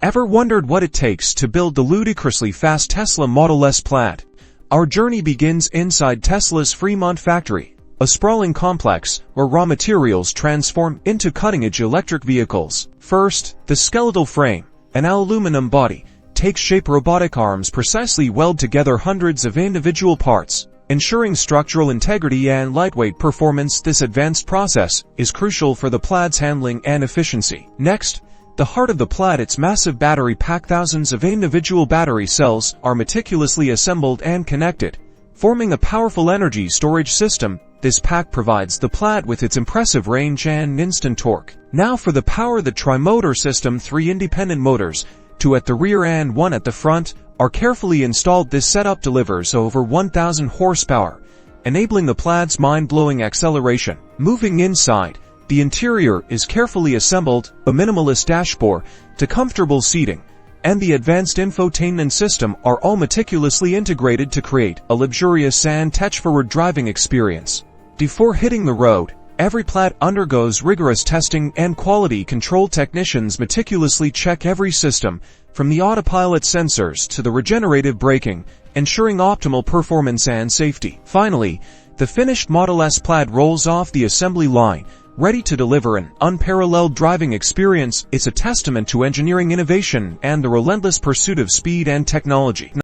Ever wondered what it takes to build the ludicrously fast Tesla Model S Plaid? Our journey begins inside Tesla's Fremont factory, a sprawling complex where raw materials transform into cutting-edge electric vehicles. First, the skeletal frame, an aluminum body, takes shape. Robotic arms precisely weld together hundreds of individual parts, ensuring structural integrity and lightweight performance. This advanced process is crucial for the Plaid's handling and efficiency. Next, the heart of the Plaid, its massive battery pack. Thousands of individual battery cells are meticulously assembled and connected, forming a powerful energy storage system. This pack provides the Plaid with its impressive range and instant torque. Now for the power. The tri-motor system, 3 independent motors, 2 at the rear and 1 at the front, are carefully installed. This setup delivers over 1,000 horsepower, enabling the Plaid's mind-blowing acceleration. Moving inside, the interior is carefully assembled, a minimalist dashboard to comfortable seating, and the advanced infotainment system are all meticulously integrated to create a luxurious and tech-forward driving experience. Before hitting the road, every Plaid undergoes rigorous testing and quality control. Technicians meticulously check every system, from the autopilot sensors to the regenerative braking, ensuring optimal performance and safety. Finally, the finished Model S Plaid rolls off the assembly line, ready to deliver an unparalleled driving experience. It's a testament to engineering innovation and the relentless pursuit of speed and technology.